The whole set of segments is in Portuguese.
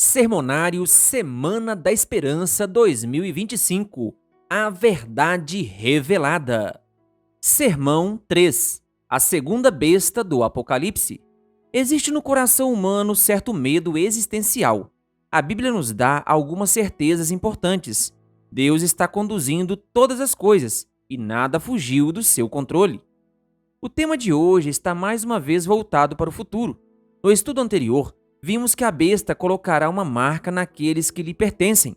Sermonário Semana da Esperança 2025. A Verdade Revelada. Sermão 3. A segunda besta do Apocalipse. Existe no coração humano certo medo existencial. A Bíblia nos dá algumas certezas importantes. Deus está conduzindo todas as coisas e nada fugiu do seu controle. O tema de hoje está mais uma vez voltado para o futuro. No estudo anterior, vimos que a besta colocará uma marca naqueles que lhe pertencem.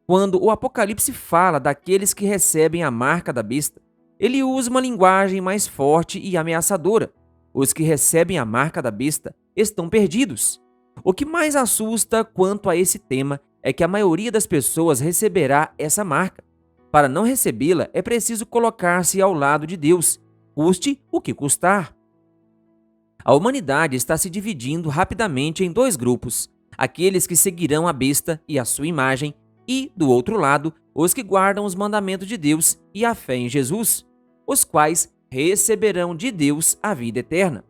Quando o Apocalipse fala daqueles que recebem a marca da besta, ele usa uma linguagem mais forte e ameaçadora. Os que recebem a marca da besta estão perdidos. O que mais assusta quanto a esse tema é que a maioria das pessoas receberá essa marca. Para não recebê-la, é preciso colocar-se ao lado de Deus, custe o que custar. A humanidade está se dividindo rapidamente em dois grupos: aqueles que seguirão a besta e a sua imagem, e, do outro lado, os que guardam os mandamentos de Deus e a fé em Jesus, os quais receberão de Deus a vida eterna.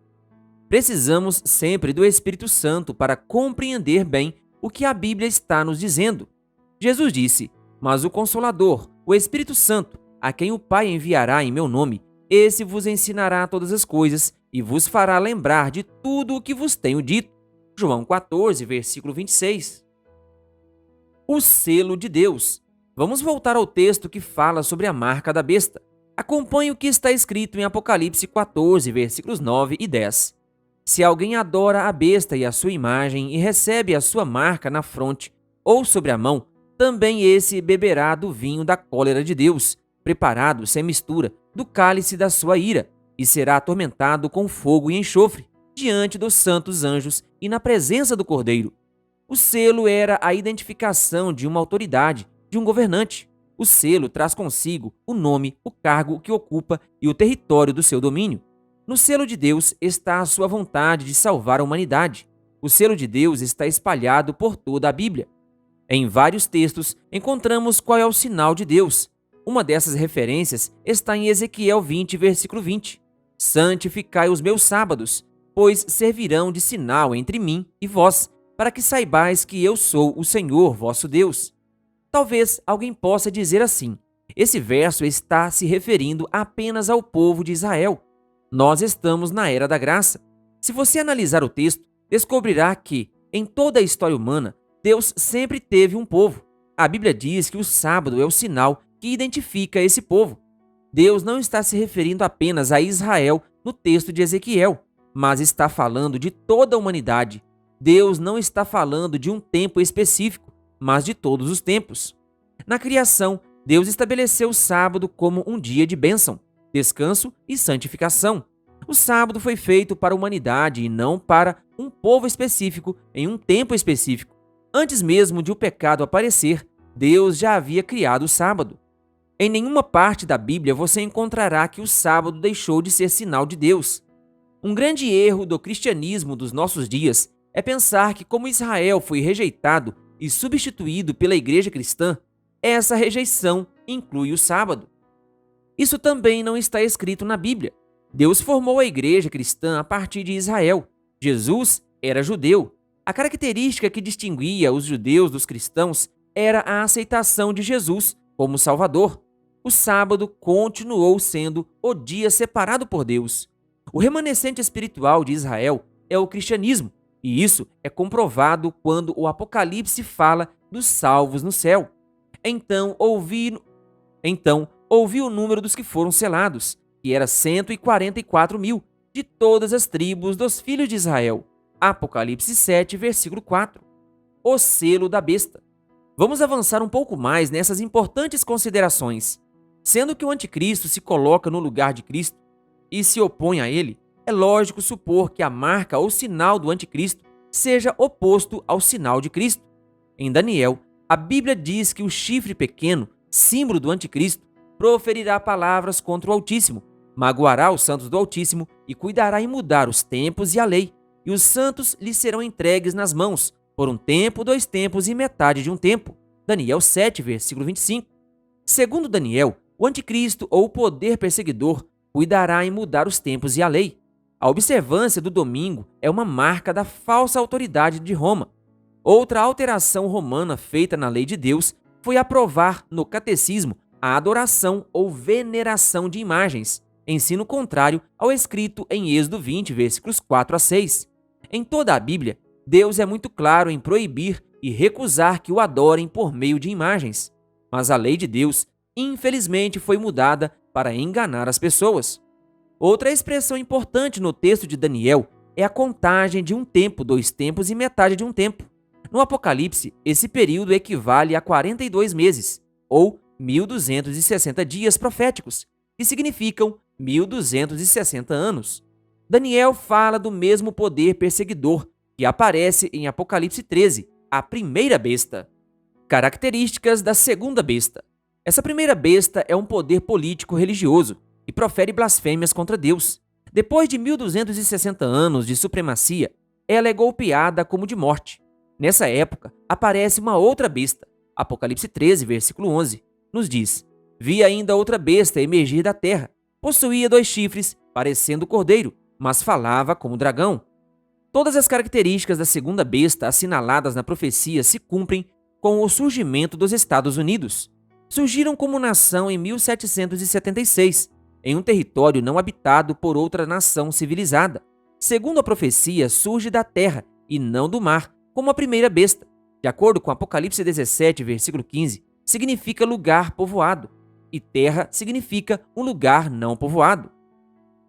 Precisamos sempre do Espírito Santo para compreender bem o que a Bíblia está nos dizendo. Jesus disse: "Mas o Consolador, o Espírito Santo, a quem o Pai enviará em meu nome, esse vos ensinará todas as coisas e vos fará lembrar de tudo o que vos tenho dito." João 14, versículo 26. O selo de Deus. Vamos voltar ao texto que fala sobre a marca da besta. Acompanhe o que está escrito em Apocalipse 14, versículos 9 e 10. Se alguém adora a besta e a sua imagem e recebe a sua marca na fronte ou sobre a mão, também esse beberá do vinho da cólera de Deus, preparado sem mistura, do cálice da sua ira, e será atormentado com fogo e enxofre, diante dos santos anjos e na presença do Cordeiro. O selo era a identificação de uma autoridade, de um governante. O selo traz consigo o nome, o cargo que ocupa e o território do seu domínio. No selo de Deus está a sua vontade de salvar a humanidade. O selo de Deus está espalhado por toda a Bíblia. Em vários textos, encontramos qual é o sinal de Deus. Uma dessas referências está em Ezequiel 20, versículo 20. "Santificai os meus sábados, pois servirão de sinal entre mim e vós, para que saibais que eu sou o Senhor vosso Deus." Talvez alguém possa dizer assim: esse verso está se referindo apenas ao povo de Israel. Nós estamos na Era da Graça. Se você analisar o texto, descobrirá que, em toda a história humana, Deus sempre teve um povo. A Bíblia diz que o sábado é o sinal que identifica esse povo. Deus não está se referindo apenas a Israel no texto de Ezequiel, mas está falando de toda a humanidade. Deus não está falando de um tempo específico, mas de todos os tempos. Na criação, Deus estabeleceu o sábado como um dia de bênção, descanso e santificação. O sábado foi feito para a humanidade e não para um povo específico em um tempo específico. Antes mesmo de o pecado aparecer, Deus já havia criado o sábado. Em nenhuma parte da Bíblia você encontrará que o sábado deixou de ser sinal de Deus. Um grande erro do cristianismo dos nossos dias é pensar que, como Israel foi rejeitado e substituído pela igreja cristã, essa rejeição inclui o sábado. Isso também não está escrito na Bíblia. Deus formou a igreja cristã a partir de Israel. Jesus era judeu. A característica que distinguia os judeus dos cristãos era a aceitação de Jesus como Salvador. O sábado continuou sendo o dia separado por Deus. O remanescente espiritual de Israel é o cristianismo, e isso é comprovado quando o Apocalipse fala dos salvos no céu. Então ouvi o número dos que foram selados, que era 144 mil, de todas as tribos dos filhos de Israel. Apocalipse 7, versículo 4. O selo da besta. Vamos avançar um pouco mais nessas importantes considerações. Sendo que o anticristo se coloca no lugar de Cristo e se opõe a ele, é lógico supor que a marca ou sinal do anticristo seja oposto ao sinal de Cristo. Em Daniel, a Bíblia diz que o chifre pequeno, símbolo do anticristo, proferirá palavras contra o Altíssimo, magoará os santos do Altíssimo e cuidará em mudar os tempos e a lei, e os santos lhe serão entregues nas mãos, por um tempo, 2 tempos e metade de um tempo. Daniel 7, versículo 25. Segundo Daniel, o anticristo ou o poder perseguidor cuidará em mudar os tempos e a lei. A observância do domingo é uma marca da falsa autoridade de Roma. Outra alteração romana feita na lei de Deus foi aprovar no catecismo a adoração ou veneração de imagens, ensino contrário ao escrito em Êxodo 20, versículos 4 a 6. Em toda a Bíblia, Deus é muito claro em proibir e recusar que o adorem por meio de imagens. Mas a lei de Deus, infelizmente, foi mudada para enganar as pessoas. Outra expressão importante no texto de Daniel é a contagem de um tempo, 2 tempos e metade de um tempo. No Apocalipse, esse período equivale a 42 meses, ou 1.260 dias proféticos, que significam 1.260 anos. Daniel fala do mesmo poder perseguidor que aparece em Apocalipse 13, a primeira besta. Características da segunda besta. Essa primeira besta é um poder político-religioso e profere blasfêmias contra Deus. Depois de 1.260 anos de supremacia, ela é golpeada como de morte. Nessa época, aparece uma outra besta. Apocalipse 13, versículo 11, nos diz: Vi ainda outra besta emergir da terra. Possuía 2 chifres, parecendo cordeiro, mas falava como dragão. Todas as características da segunda besta assinaladas na profecia se cumprem com o surgimento dos Estados Unidos. Surgiram como nação em 1776, em um território não habitado por outra nação civilizada. Segundo a profecia, surge da terra e não do mar, como a primeira besta. De acordo com Apocalipse 17, versículo 15, significa lugar povoado, e terra significa um lugar não povoado.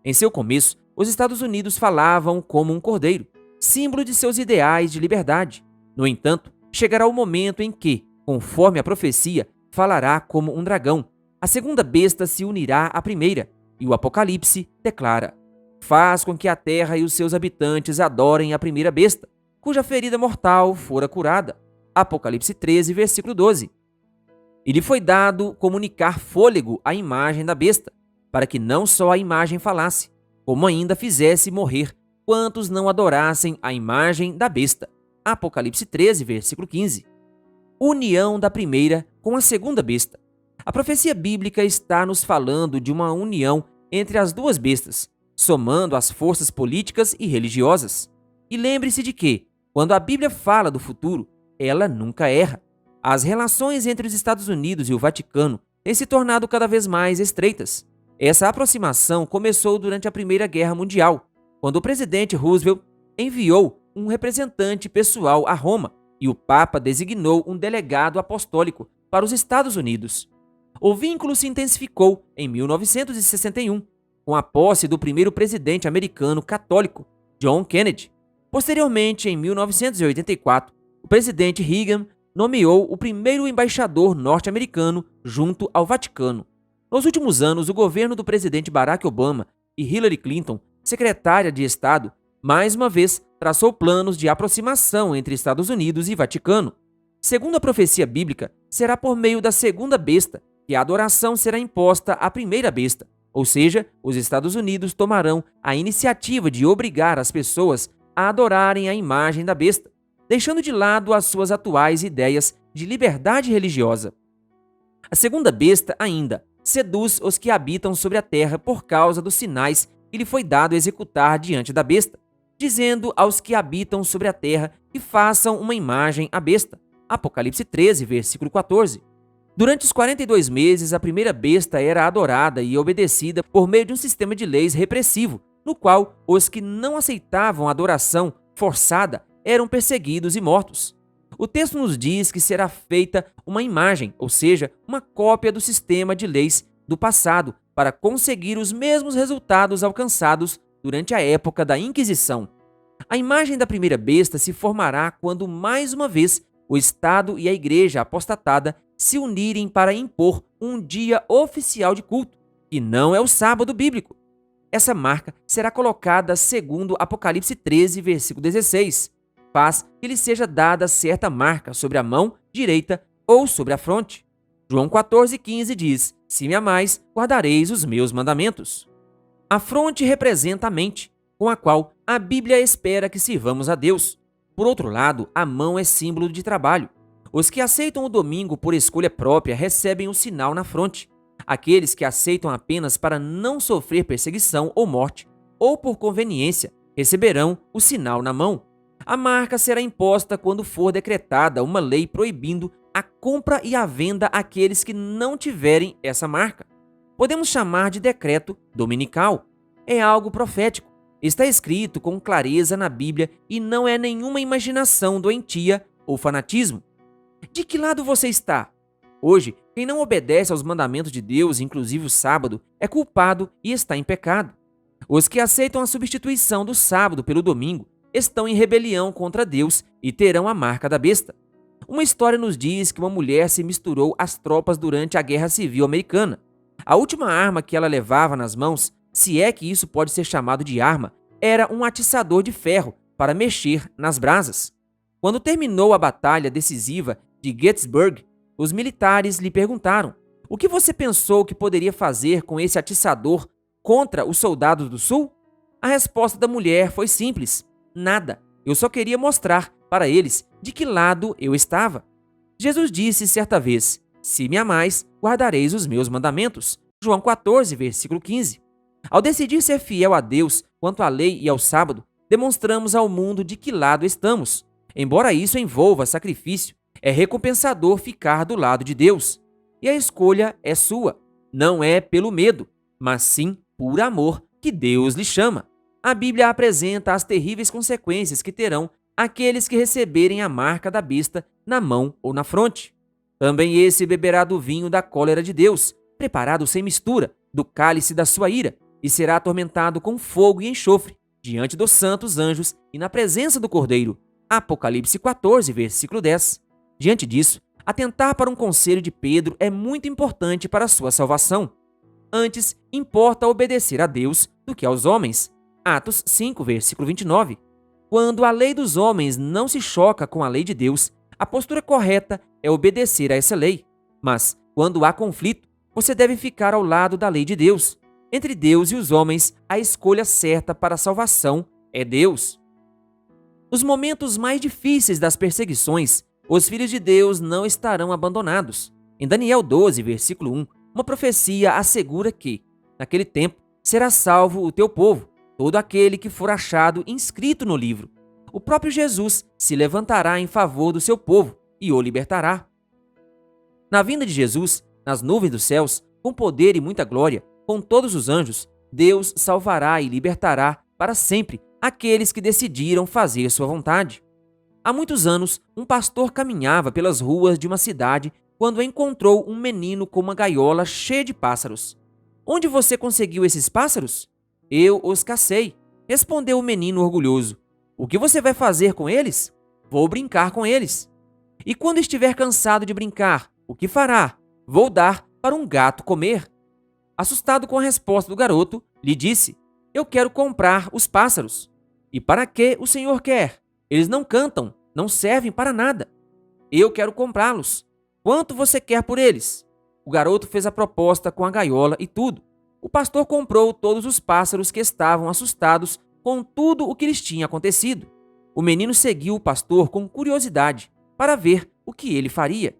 Em seu começo, os Estados Unidos falavam como um cordeiro, símbolo de seus ideais de liberdade. No entanto, chegará o momento em que, conforme a profecia, falará como um dragão. A segunda besta se unirá à primeira, e o Apocalipse declara: faz com que a terra e os seus habitantes adorem a primeira besta, cuja ferida mortal fora curada. Apocalipse 13, versículo 12. E lhe foi dado comunicar fôlego à imagem da besta, para que não só a imagem falasse, como ainda fizesse morrer quantos não adorassem a imagem da besta. Apocalipse 13, versículo 15. União da primeira com a segunda besta. A profecia bíblica está nos falando de uma união entre as duas bestas, somando as forças políticas e religiosas. E lembre-se de que, quando a Bíblia fala do futuro, ela nunca erra. As relações entre os Estados Unidos e o Vaticano têm se tornado cada vez mais estreitas. Essa aproximação começou durante a Primeira Guerra Mundial, quando o presidente Roosevelt enviou um representante pessoal a Roma e o Papa designou um delegado apostólico para os Estados Unidos. O vínculo se intensificou em 1961, com a posse do primeiro presidente americano católico, John Kennedy. Posteriormente, em 1984, o presidente Reagan nomeou o primeiro embaixador norte-americano junto ao Vaticano. Nos últimos anos, o governo do presidente Barack Obama e Hillary Clinton, secretária de Estado, mais uma vez traçou planos de aproximação entre Estados Unidos e Vaticano. Segundo a profecia bíblica, será por meio da segunda besta que a adoração será imposta à primeira besta, ou seja, os Estados Unidos tomarão a iniciativa de obrigar as pessoas a adorarem a imagem da besta, deixando de lado as suas atuais ideias de liberdade religiosa. A segunda besta ainda seduz os que habitam sobre a terra por causa dos sinais que lhe foi dado executar diante da besta, dizendo aos que habitam sobre a terra que façam uma imagem à besta. Apocalipse 13, versículo 14. Durante os 42 meses, a primeira besta era adorada e obedecida por meio de um sistema de leis repressivo, no qual os que não aceitavam a adoração forçada eram perseguidos e mortos. O texto nos diz que será feita uma imagem, ou seja, uma cópia do sistema de leis do passado, para conseguir os mesmos resultados alcançados durante a época da Inquisição. A imagem da primeira besta se formará quando, mais uma vez, o Estado e a Igreja apostatada se unirem para impor um dia oficial de culto, que não é o sábado bíblico. Essa marca será colocada segundo Apocalipse 13, versículo 16. Faz que lhe seja dada certa marca sobre a mão direita ou sobre a fronte. João 14,15 diz: se me amais, guardareis os meus mandamentos. A fronte representa a mente, com a qual a Bíblia espera que sirvamos a Deus. Por outro lado, a mão é símbolo de trabalho. Os que aceitam o domingo por escolha própria recebem um sinal na fronte. Aqueles que aceitam apenas para não sofrer perseguição ou morte, ou por conveniência, receberão o sinal na mão. A marca será imposta quando for decretada uma lei proibindo a compra e a venda àqueles que não tiverem essa marca. Podemos chamar de decreto dominical. É algo profético. Está escrito com clareza na Bíblia e não é nenhuma imaginação doentia ou fanatismo. De que lado você está? Hoje, quem não obedece aos mandamentos de Deus, inclusive o sábado, é culpado e está em pecado. Os que aceitam a substituição do sábado pelo domingo estão em rebelião contra Deus e terão a marca da besta. Uma história nos diz que uma mulher se misturou às tropas durante a Guerra Civil Americana. A última arma que ela levava nas mãos, se é que isso pode ser chamado de arma, era um atiçador de ferro para mexer nas brasas. Quando terminou a batalha decisiva de Gettysburg, os militares lhe perguntaram: o que você pensou que poderia fazer com esse atiçador contra os soldados do Sul? A resposta da mulher foi simples: nada. Eu só queria mostrar para eles de que lado eu estava. Jesus disse certa vez: se me amais, guardareis os meus mandamentos. João 14, versículo 15. Ao decidir ser fiel a Deus quanto à lei e ao sábado, demonstramos ao mundo de que lado estamos. Embora isso envolva sacrifício, é recompensador ficar do lado de Deus. E a escolha é sua. Não é pelo medo, mas sim por amor que Deus lhe chama. A Bíblia apresenta as terríveis consequências que terão aqueles que receberem a marca da besta na mão ou na fronte. Também esse beberá do vinho da cólera de Deus, preparado sem mistura, do cálice da sua ira, e será atormentado com fogo e enxofre, diante dos santos anjos e na presença do Cordeiro. Apocalipse 14, versículo 10. Diante disso, atentar para um conselho de Pedro é muito importante para a sua salvação. Antes, importa obedecer a Deus do que aos homens. Atos 5, versículo 29. Quando a lei dos homens não se choca com a lei de Deus, a postura correta é obedecer a essa lei. Mas, quando há conflito, você deve ficar ao lado da lei de Deus. Entre Deus e os homens, a escolha certa para a salvação é Deus. Nos momentos mais difíceis das perseguições, os filhos de Deus não estarão abandonados. Em Daniel 12, versículo 1, uma profecia assegura que, naquele tempo, será salvo o teu povo, todo aquele que for achado inscrito no livro. O próprio Jesus se levantará em favor do seu povo e o libertará. Na vinda de Jesus, nas nuvens dos céus, com poder e muita glória, com todos os anjos, Deus salvará e libertará para sempre aqueles que decidiram fazer sua vontade. Há muitos anos, um pastor caminhava pelas ruas de uma cidade quando encontrou um menino com uma gaiola cheia de pássaros. Onde você conseguiu esses pássaros? Eu os cacei, respondeu o menino orgulhoso. O que você vai fazer com eles? Vou brincar com eles. E quando estiver cansado de brincar, o que fará? Vou dar para um gato comer. Assustado com a resposta do garoto, lhe disse: eu quero comprar os pássaros. E para que o senhor quer? Eles não cantam, não servem para nada. Eu quero comprá-los. Quanto você quer por eles? O garoto fez a proposta com a gaiola e tudo. O pastor comprou todos os pássaros que estavam assustados com tudo o que lhes tinha acontecido. O menino seguiu o pastor com curiosidade para ver o que ele faria.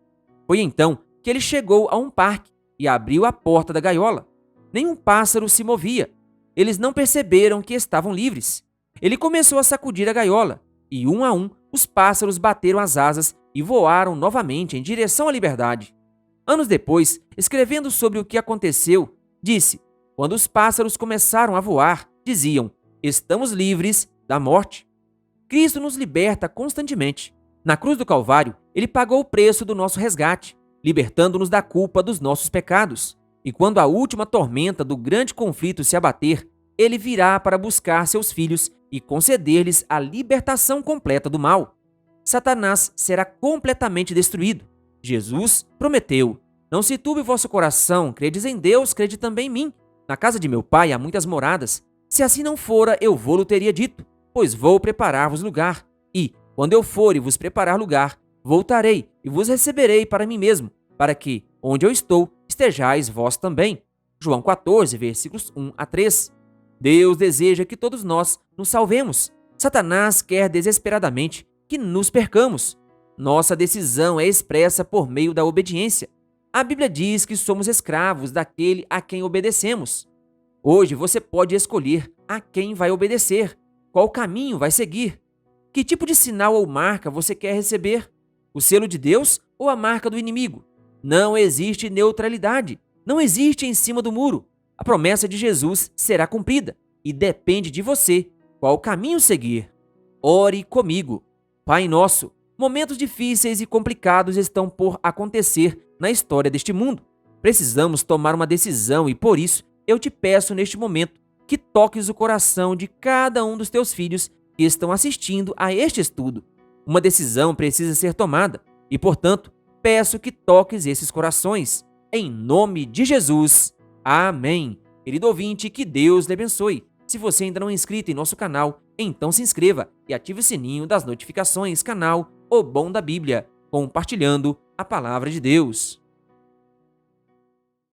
Foi então que ele chegou a um parque e abriu a porta da gaiola. Nenhum pássaro se movia. Eles não perceberam que estavam livres. Ele começou a sacudir a gaiola e, um a um, os pássaros bateram as asas e voaram novamente em direção à liberdade. Anos depois, escrevendo sobre o que aconteceu, disse: quando os pássaros começaram a voar, diziam: estamos livres da morte. Cristo nos liberta constantemente. Na cruz do Calvário, ele pagou o preço do nosso resgate, libertando-nos da culpa dos nossos pecados. E quando a última tormenta do grande conflito se abater, ele virá para buscar seus filhos e conceder-lhes a libertação completa do mal. Satanás será completamente destruído. Jesus prometeu: não se turbe o vosso coração, credes em Deus, crede também em mim. Na casa de meu pai há muitas moradas. Se assim não fora, eu vô-lo teria dito, pois vou preparar-vos lugar. E, quando eu for e vos preparar lugar, voltarei e vos receberei para mim mesmo, para que, onde eu estou, estejais vós também. João 14, versículos 1 a 3. Deus deseja que todos nós nos salvemos. Satanás quer desesperadamente que nos percamos. Nossa decisão é expressa por meio da obediência. A Bíblia diz que somos escravos daquele a quem obedecemos. Hoje você pode escolher a quem vai obedecer, qual caminho vai seguir. Que tipo de sinal ou marca você quer receber? O selo de Deus ou a marca do inimigo? Não existe neutralidade. Não existe em cima do muro. A promessa de Jesus será cumprida e depende de você qual caminho seguir. Ore comigo. Pai nosso, momentos difíceis e complicados estão por acontecer na história deste mundo. Precisamos tomar uma decisão e, por isso, eu te peço neste momento que toques o coração de cada um dos teus filhos que estão assistindo a este estudo. Uma decisão precisa ser tomada e, portanto, peço que toques esses corações. Em nome de Jesus. Amém. Querido ouvinte, que Deus lhe abençoe. Se você ainda não é inscrito em nosso canal, então se inscreva e ative o sininho das notificações, canal O Bom da Bíblia, compartilhando a palavra de Deus.